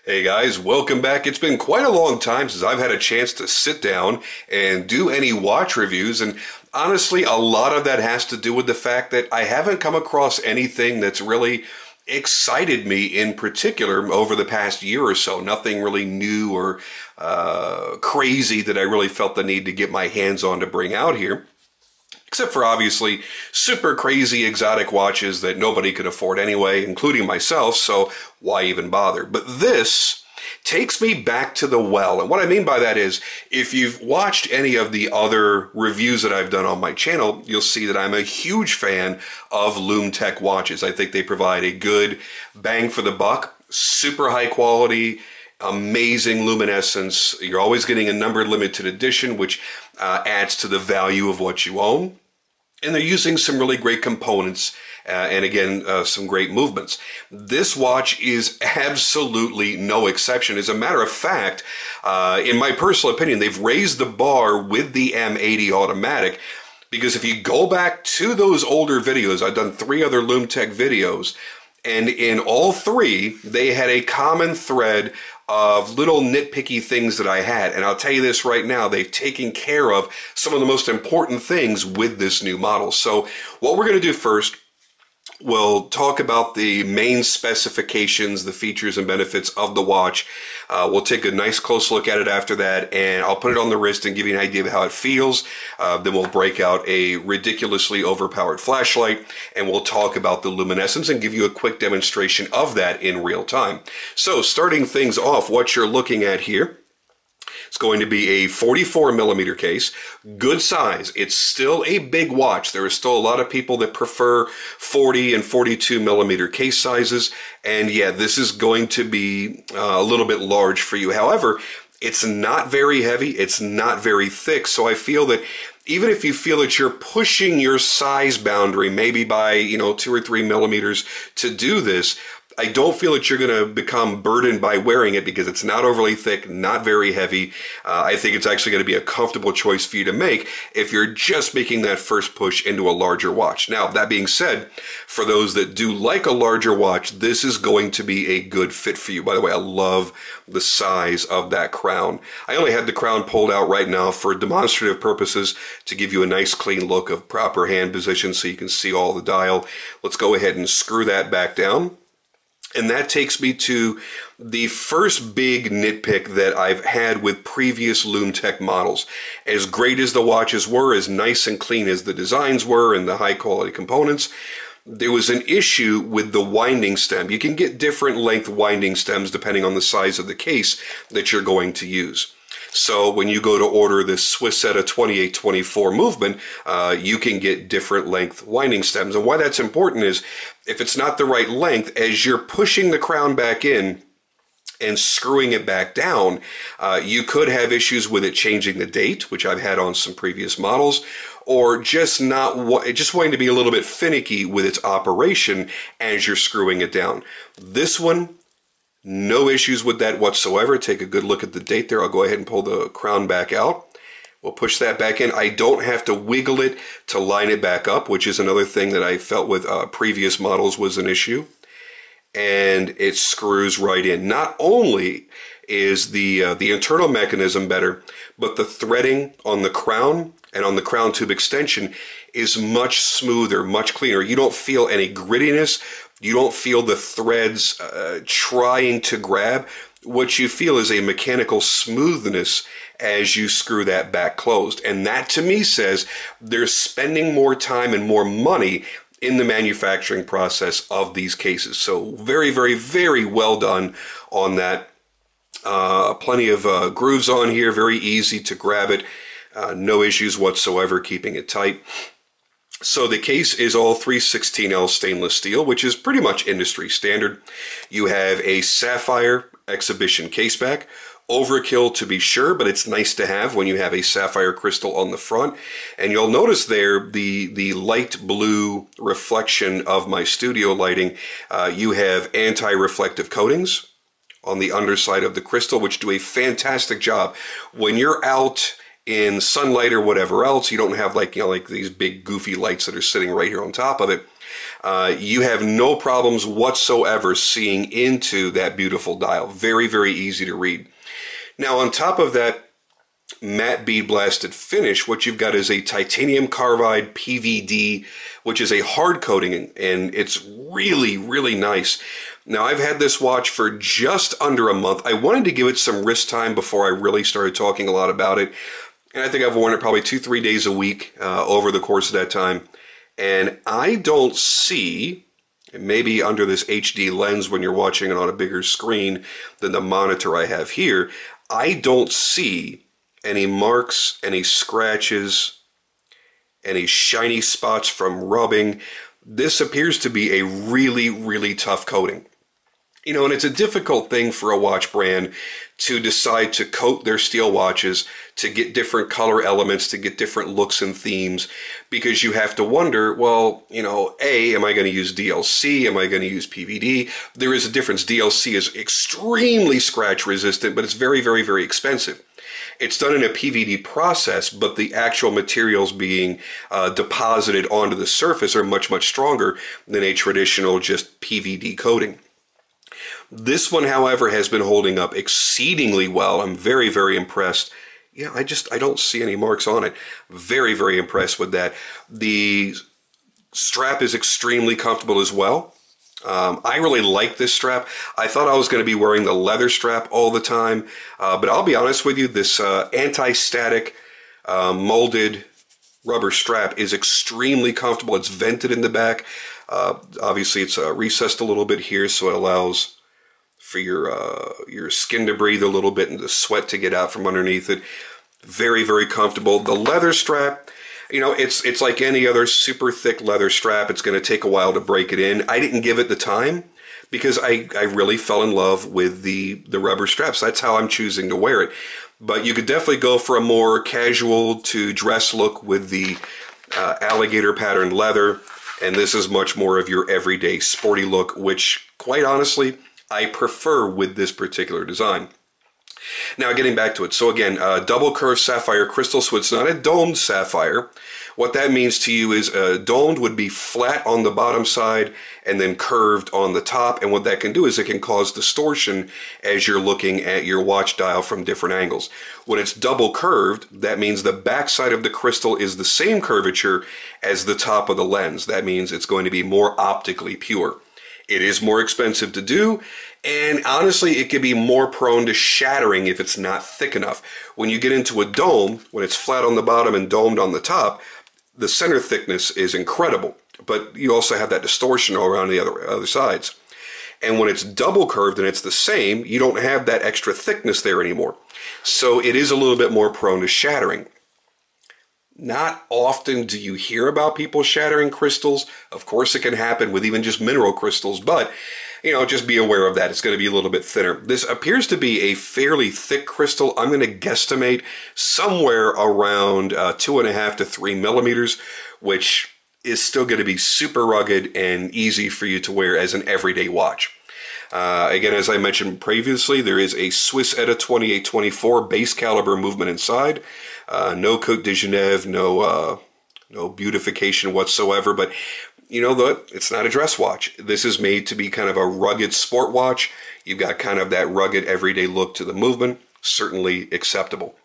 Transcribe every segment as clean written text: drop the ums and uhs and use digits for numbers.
Hey guys, welcome back. It's been quite a long time since I've had a chance to sit down and do any watch reviews, and honestly, a lot of that has to do with the fact that I haven't come across anything that's really excited me in particular over the past year or so. Nothing really new or crazy that I really felt the need to get my hands on to bring out here. Except for obviously super crazy exotic watches that nobody could afford anyway, including myself, so why even bother? But this takes me back to the well. And what I mean by that is, if you've watched any of the other reviews that I've done on my channel, you'll see that I'm a huge fan of LumTec watches. I think they provide a good bang for the buck, super high quality, amazing luminescence. You're always getting a numbered limited edition, which adds to the value of what you own. And they're using some really great components and again, some great movements. This watch is absolutely no exception. As a matter of fact, in my personal opinion, they've raised the bar with the M80 Automatic, because if you go back to those older videos, I've done 3 other LumTec videos, and in all 3, they had a common thread of little nitpicky things that I had. And I'll tell you this right now, they've taken care of some of the most important things with this new model. So what we're going to do first, we'll talk about the main specifications, the features and benefits of the watch. We'll take a nice close look at it after that, and I'll put it on the wrist and give you an idea of how it feels. Then we'll break out a ridiculously overpowered flashlight, and we'll talk about the luminescence and give you a quick demonstration of that in real time. So starting things off, what you're looking at here, it's going to be a 44mm case, good size. It's still a big watch. There are still a lot of people that prefer 40 and 42mm case sizes, and yeah, this is going to be a little bit large for you. However, it's not very heavy, it's not very thick, so I feel that even if you feel that you're pushing your size boundary, maybe by 2 or 3 millimeters to do this, I don't feel that you're going to become burdened by wearing it, because it's not overly thick, not very heavy. I think it's actually going to be a comfortable choice for you to make if you're just making that first push into a larger watch. Now, that being said, for those that do like a larger watch, this is going to be a good fit for you. By the way, I love the size of that crown. I only had the crown pulled out right now for demonstrative purposes to give you a nice clean look of proper hand position so you can see all the dial. Let's go ahead and screw that back down. And that takes me to the first big nitpick that I've had with previous LumTec models. As great as the watches were, as nice and clean as the designs were and the high quality components, there was an issue with the winding stem. You can get different length winding stems depending on the size of the case that you're going to use. So when you go to order this Swiss ETA 2824 movement, you can get different length winding stems. And why that's important is, if it's not the right length, as you're pushing the crown back in and screwing it back down, you could have issues with it changing the date, which I've had on some previous models, or just wanting to be a little bit finicky with its operation as you're screwing it down. This one, no issues with that whatsoever. Take a good look at the date there. I'll go ahead and pull the crown back out. We'll push that back in. I don't have to wiggle it to line it back up, which is another thing that I felt with previous models was an issue. And it screws right in. Not only is the internal mechanism better, but the threading on the crown and on the crown tube extension is much smoother, much cleaner. You don't feel any grittiness. You don't feel the threads trying to grab. What you feel is a mechanical smoothness as you screw that back closed. And that to me says they're spending more time and more money in the manufacturing process of these cases. So very, very, very well done on that. Plenty of grooves on here, very easy to grab it. No issues whatsoever keeping it tight. So the case is all 316L stainless steel, which is pretty much industry standard. You have a sapphire exhibition caseback. Overkill to be sure, but it's nice to have when you have a sapphire crystal on the front. And you'll notice there the light blue reflection of my studio lighting. You have anti-reflective coatings on the underside of the crystal, which do a fantastic job. When you're out in sunlight or whatever else, you don't have like these big goofy lights that are sitting right here on top of it. you have no problems whatsoever seeing into that beautiful dial. Very, very easy to read. Now, on top of that matte bead blasted finish, what you've got is a titanium carbide PVD, which is a hard coating, and it's really, really nice. Now, I've had this watch for just under a month. I wanted to give it some wrist time before I really started talking a lot about it, and I think I've worn it probably 2-3 days a week over the course of that time, and I don't see, maybe under this HD lens when you're watching it on a bigger screen than the monitor I have here, I don't see any marks, any scratches, any shiny spots from rubbing. This appears to be a really, really tough coating. You know, and it's a difficult thing for a watch brand to decide to coat their steel watches to get different color elements, to get different looks and themes, because you have to wonder, well, you know, A, am I going to use DLC? Am I going to use PVD? There is a difference. DLC is extremely scratch resistant, but it's very, very, very expensive. It's done in a PVD process, but the actual materials being deposited onto the surface are much, much stronger than a traditional just PVD coating. This one, however, has been holding up exceedingly well. I'm very, very impressed. Yeah, I don't see any marks on it. Very, very impressed with that. The strap is extremely comfortable as well. I really like this strap. I thought I was going to be wearing the leather strap all the time, but I'll be honest with you, this anti-static molded rubber strap is extremely comfortable. It's vented in the back. Obviously, it's recessed a little bit here, so it allows for your skin to breathe a little bit and the sweat to get out from underneath it. Very, very comfortable. The leather strap, you know, it's like any other super thick leather strap. It's going to take a while to break it in. I didn't give it the time because I really fell in love with the rubber straps. That's how I'm choosing to wear it. But you could definitely go for a more casual to dress look with the alligator pattern leather. And this is much more of your everyday sporty look, which, quite honestly, I prefer with this particular design. Now, getting back to it. So again, double curved sapphire crystal, so it's not a domed sapphire. What that means to you is domed would be flat on the bottom side and then curved on the top. And what that can do is it can cause distortion as you're looking at your watch dial from different angles. When it's double curved, that means the backside of the crystal is the same curvature as the top of the lens. That means it's going to be more optically pure. It is more expensive to do, and honestly, it can be more prone to shattering if it's not thick enough. When you get into a dome, when it's flat on the bottom and domed on the top, the center thickness is incredible, but you also have that distortion all around the other sides. And when it's double curved and it's the same, you don't have that extra thickness there anymore. So it is a little bit more prone to shattering. Not often do you hear about people shattering crystals. Of course, it can happen with even just mineral crystals, but, you know, just be aware of that. It's going to be a little bit thinner. This appears to be a fairly thick crystal. I'm going to guesstimate somewhere around 2.5 to 3 millimeters, which is still going to be super rugged and easy for you to wear as an everyday watch. Again, as I mentioned previously, there is a Swiss ETA 2824 base caliber movement inside. No Cote de Genève, no beautification whatsoever, but you know, it's not a dress watch. This is made to be kind of a rugged sport watch. You've got kind of that rugged everyday look to the movement. Certainly acceptable.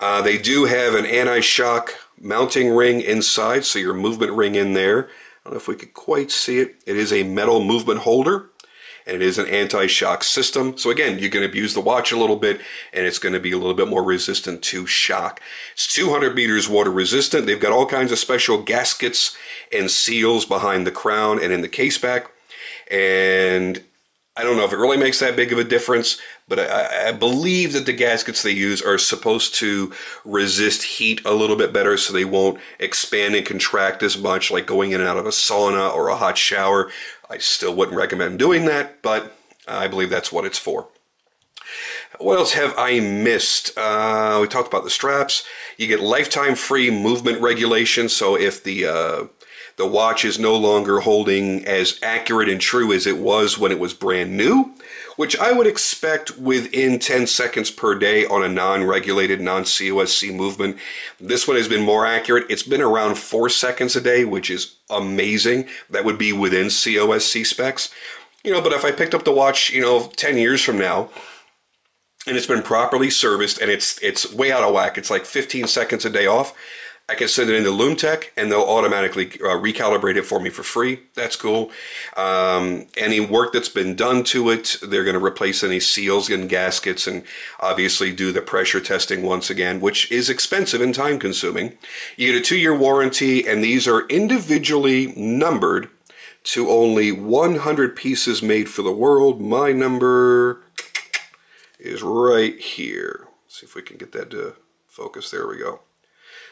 They do have an anti-shock mounting ring inside, so your movement ring in there. I don't know if we could quite see it. It is a metal movement holder, and it is an anti-shock system. So again, you can abuse the watch a little bit, and it's going to be a little bit more resistant to shock. It's 200 meters water resistant. They've got all kinds of special gaskets and seals behind the crown and in the case back. And I don't know if it really makes that big of a difference, but I believe that the gaskets they use are supposed to resist heat a little bit better so they won't expand and contract as much, like going in and out of a sauna or a hot shower. I still wouldn't recommend doing that, but I believe that's what it's for. What else have I missed? We talked about the straps. You get lifetime free movement regulation, so if the The watch is no longer holding as accurate and true as it was when it was brand new, which I would expect within 10 seconds per day on a non-regulated, non-COSC movement. This one has been more accurate. It's been around 4 seconds a day, which is amazing. That would be within COSC specs. You know, but if I picked up the watch, 10 years from now, and it's been properly serviced, and it's way out of whack, it's like 15 seconds a day off, I can send it into LumTec, and they'll automatically recalibrate it for me for free. That's cool. Any work that's been done to it, they're going to replace any seals and gaskets, and obviously do the pressure testing once again, which is expensive and time-consuming. You get a 2-year warranty, and these are individually numbered to only 100 pieces made for the world. My number is right here. Let's see if we can get that to focus. There we go.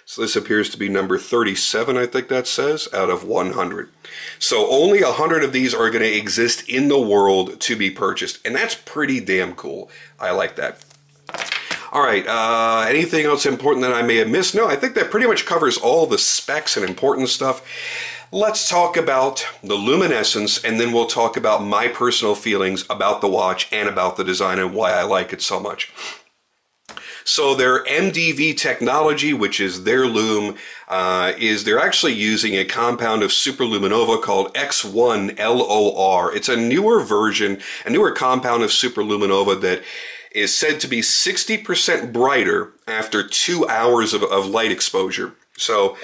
So this appears to be number 37, I think that says, out of 100. So only 100 of these are going to exist in the world to be purchased. And that's pretty damn cool. I like that. All right, anything else important that I may have missed? No, I think that pretty much covers all the specs and important stuff. Let's talk about the Luminescence, and then we'll talk about my personal feelings about the watch and about the design and why I like it so much. So their MDV technology, which is their lume, they're actually using a compound of superluminova called X1LOR. It's a newer version, a newer compound of superluminova that is said to be 60% brighter after 2 hours of light exposure. So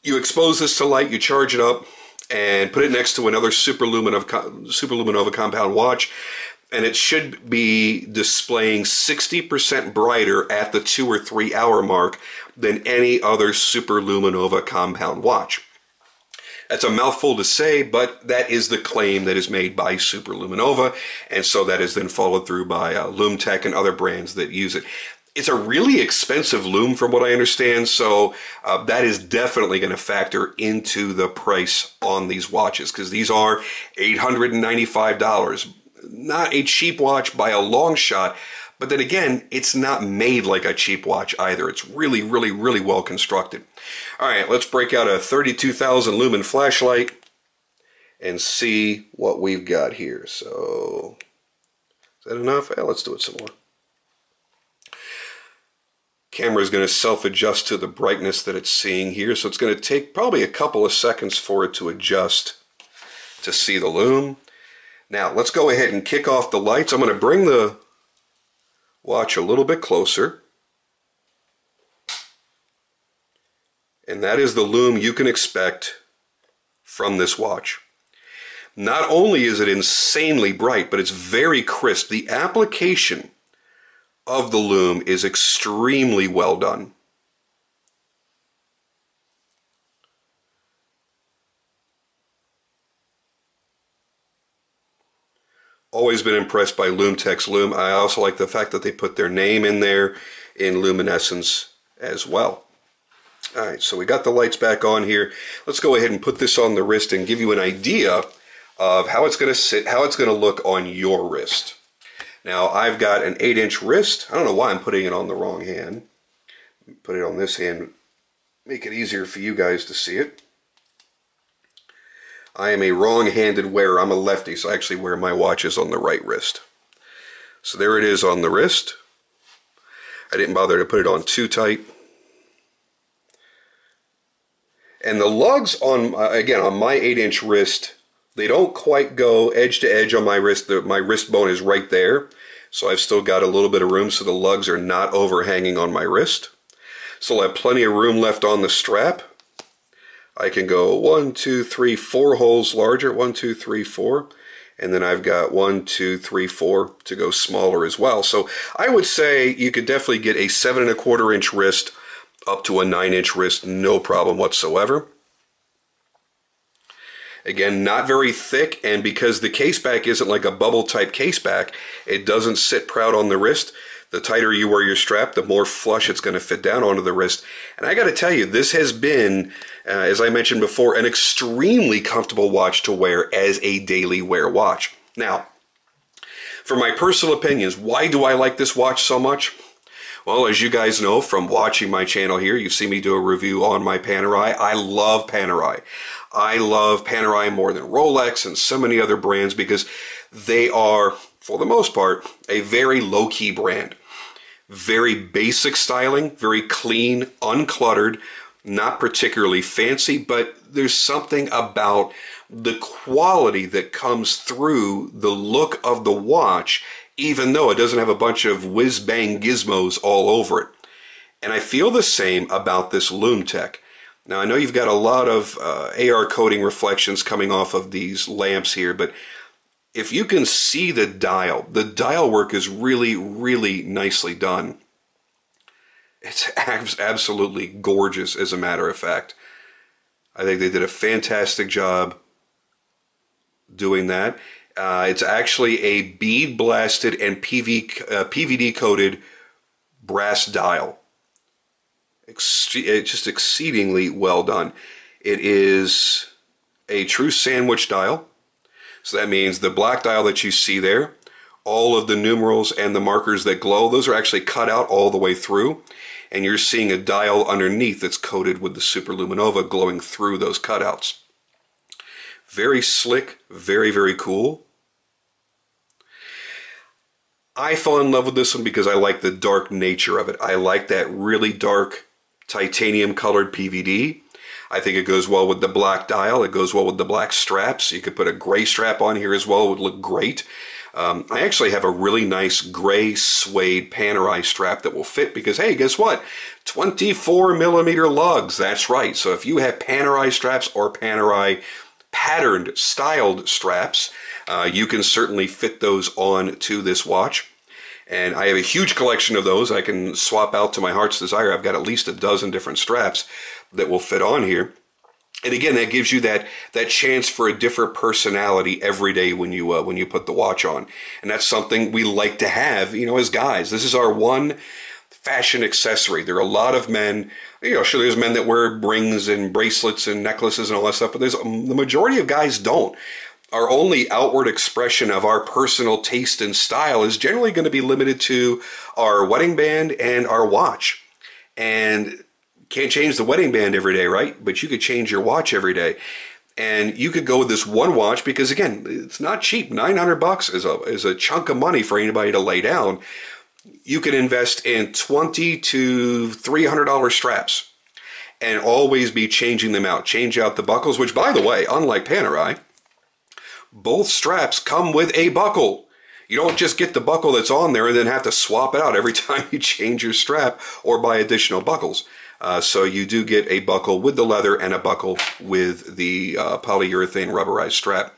you expose this to light, you charge it up, and put it next to another superluminova compound watch, and it should be displaying 60% brighter at the 2 or 3 hour mark than any other superluminova compound watch. That's a mouthful to say, but that is the claim that is made by superluminova, and so that is then followed through by LumTec and other brands that use it. It's a really expensive lume from what I understand, so that is definitely going to factor into the price on these watches, because these are $895. Not a cheap watch by a long shot, but then again, it's not made like a cheap watch either. It's really, really, really well constructed. All right, let's break out a 32,000 lumen flashlight and see what we've got here. So, is that enough? Yeah, let's do it some more. Camera is going to self-adjust to the brightness that it's seeing here, so it's going to take probably a couple of seconds for it to adjust to see the lume. Now, let's go ahead and kick off the lights. I'm going to bring the watch a little bit closer. And that is the lume you can expect from this watch. Not only is it insanely bright, but it's very crisp. The application of the lume is extremely well done. Always been impressed by LumTec's lume. I also like the fact that they put their name in there in Luminescence as well. All right, so we got the lights back on here. Let's go ahead and put this on the wrist and give you an idea of how it's going to sit, how it's going to look on your wrist. Now, I've got an 8-inch wrist. I don't know why I'm putting it on the wrong hand. Put it on this hand, make it easier for you guys to see it. I am a wrong-handed wearer. I'm a lefty, so I actually wear my watches on the right wrist. So there it is on the wrist. I didn't bother to put it on too tight. And the lugs on, again, on my 8-inch wrist, they don't quite go edge to edge on my wrist. My wrist bone is right there, so I've still got a little bit of room so the lugs are not overhanging on my wrist. So I'll have plenty of room left on the strap. I can go 1, 2, 3, 4 holes larger, 1, 2, 3, 4, and then I've got 1, 2, 3, 4 to go smaller as well. So I would say you could definitely get a 7 1/4 inch wrist up to a 9-inch wrist, no problem whatsoever. Again, not very thick, and because the case back isn't like a bubble type case back, it doesn't sit proud on the wrist. The tighter you wear your strap, the more flush it's going to fit down onto the wrist. And I got to tell you, this has been, as I mentioned before, an extremely comfortable watch to wear as a daily wear watch. Now, for my personal opinions, why do I like this watch so much? Well, as you guys know from watching my channel here, you see me do a review on my Panerai. I love Panerai. I love Panerai more than Rolex and so many other brands because they are, for the most part, a very low-key brand. Very basic styling, very clean, uncluttered, not particularly fancy, but there's something about the quality that comes through the look of the watch, even though it doesn't have a bunch of whiz-bang gizmos all over it. And I feel the same about this LumTec. Now, I know you've got a lot of AR coating reflections coming off of these lamps here, but if you can see the dial work is really, really nicely done. It's absolutely gorgeous, as a matter of fact. I think they did a fantastic job doing that. It's actually a bead blasted and PVD coated brass dial. It's just exceedingly well done. It is a true sandwich dial. So that means the black dial that you see there, all of the numerals and the markers that glow, those are actually cut out all the way through. And you're seeing a dial underneath that's coated with the Superluminova glowing through those cutouts. Very slick, very, very cool. I fell in love with this one because I like the dark nature of it. I like that really dark titanium colored PVD. I think it goes well with the black dial. It goes well with the black straps. You could put a gray strap on here as well. It would look great. I actually have a really nice gray suede Panerai strap that will fit because, hey, guess what? 24 millimeter lugs. That's right. So if you have Panerai straps or Panerai patterned styled straps, you can certainly fit those on to this watch. And I have a huge collection of those I can swap out to my heart's desire. I've got at least a dozen different straps that will fit on here. And again, that gives you that chance for a different personality every day when you put the watch on. And that's something we like to have, as guys. This is our one fashion accessory. There are a lot of men, sure, there's men that wear rings and bracelets and necklaces and all that stuff, but the majority of guys don't. Our only outward expression of our personal taste and style is generally going to be limited to our wedding band and our watch. And can't change the wedding band every day, right? But you could change your watch every day. And you could go with this one watch because, again, it's not cheap. $900 is a chunk of money for anybody to lay down. You can invest in $20 to $300 straps and always be changing them out. Change out the buckles, which, by the way, unlike Panerai, both straps come with a buckle. You don't just get the buckle that's on there and then have to swap it out every time you change your strap or buy additional buckles. So you do get a buckle with the leather and a buckle with the polyurethane rubberized strap.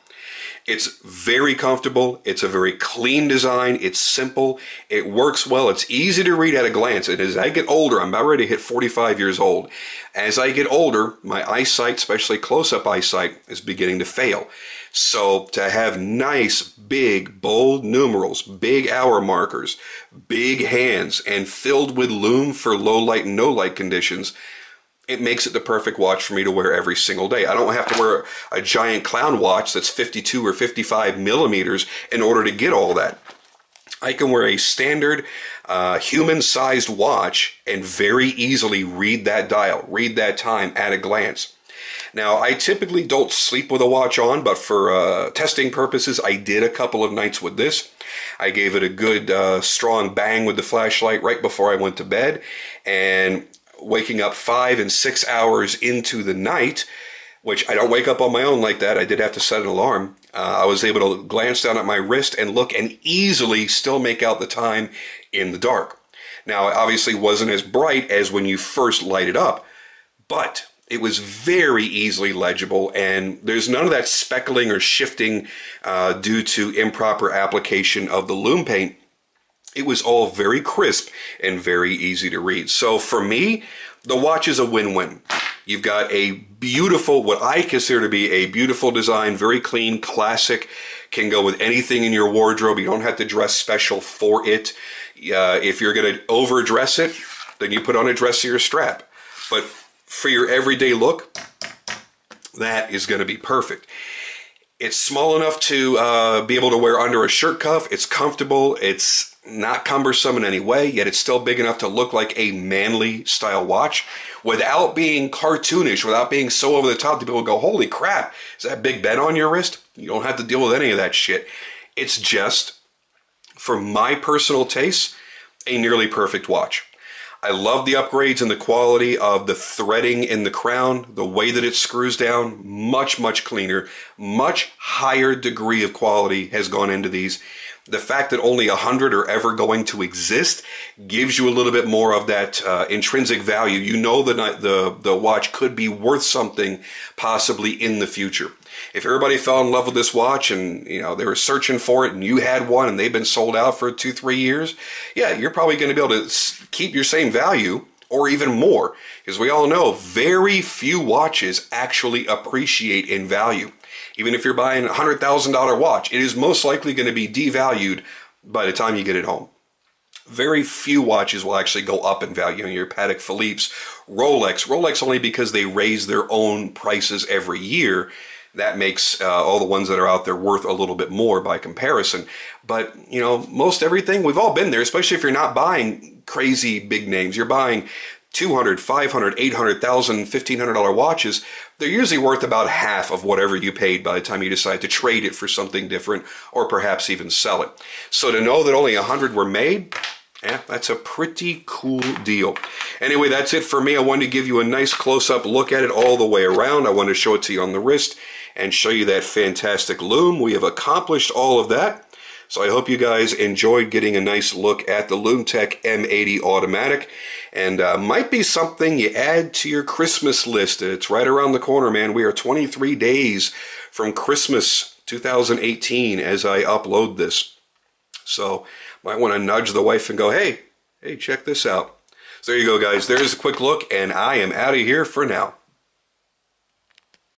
It's very comfortable. It's a very clean design. It's simple. It works well. It's easy to read at a glance. And as I get older, I'm about ready to hit 45 years old. As I get older, my eyesight, especially close-up eyesight, is beginning to fail. So to have nice, big, bold numerals, big hour markers, big hands, and filled with lume for low light and no light conditions, it makes it the perfect watch for me to wear every single day. I don't have to wear a giant clown watch that's 52 or 55 millimeters in order to get all that. I can wear a standard human-sized watch and very easily read that dial, read that time at a glance. Now, I typically don't sleep with a watch on, but for testing purposes, I did a couple of nights with this. I gave it a good strong bang with the flashlight right before I went to bed, and waking up 5 and 6 hours into the night, which I don't wake up on my own like that. I did have to set an alarm. I was able to glance down at my wrist and look and easily still make out the time in the dark. Now, it obviously wasn't as bright as when you first light it up, but it was very easily legible, and there's none of that speckling or shifting due to improper application of the lume paint. It was all very crisp and very easy to read. So for me, the watch is a win-win. You've got a beautiful, what I consider to be a beautiful design, very clean, classic, can go with anything in your wardrobe. You don't have to dress special for it. If you're going to overdress it, then you put on a dressier strap. But for your everyday look, that is going to be perfect. It's small enough to be able to wear under a shirt cuff. It's comfortable. It's not cumbersome in any way, yet it's still big enough to look like a manly style watch without being cartoonish, without being so over the top that people go, holy crap, is that Big Ben on your wrist? You don't have to deal with any of that shit. It's just, for my personal taste, a nearly perfect watch. I love the upgrades and the quality of the threading in the crown, the way that it screws down, much, much cleaner, much higher degree of quality has gone into these. The fact that only 100 are ever going to exist gives you a little bit more of that intrinsic value. You know that the watch could be worth something possibly in the future. If everybody fell in love with this watch and they were searching for it and you had one and they've been sold out for 2-3 years, yeah, you're probably going to be able to keep your same value or even more. Because we all know very few watches actually appreciate in value. Even if you're buying a $100,000 watch, it is most likely going to be devalued by the time you get it home. Very few watches will actually go up in value. Your Patek Philippe's, Rolex only because they raise their own prices every year. That makes all the ones that are out there worth a little bit more by comparison. But, most everything, we've all been there, especially if you're not buying crazy big names. You're buying $200, $500, $800,000, $1,500 watches. They're usually worth about half of whatever you paid by the time you decide to trade it for something different or perhaps even sell it. So to know that only 100 were made, yeah, that's a pretty cool deal. Anyway, that's it for me. I wanted to give you a nice close-up look at it all the way around. I wanted to show it to you on the wrist and show you that fantastic lume. We have accomplished all of that. So I hope you guys enjoyed getting a nice look at the LumTec M80 Automatic. And might be something you add to your Christmas list. It's right around the corner, man. We are 23 days from Christmas 2018 as I upload this. So might want to nudge the wife and go, hey, check this out. So there you go, guys. There's a quick look, and I am out of here for now.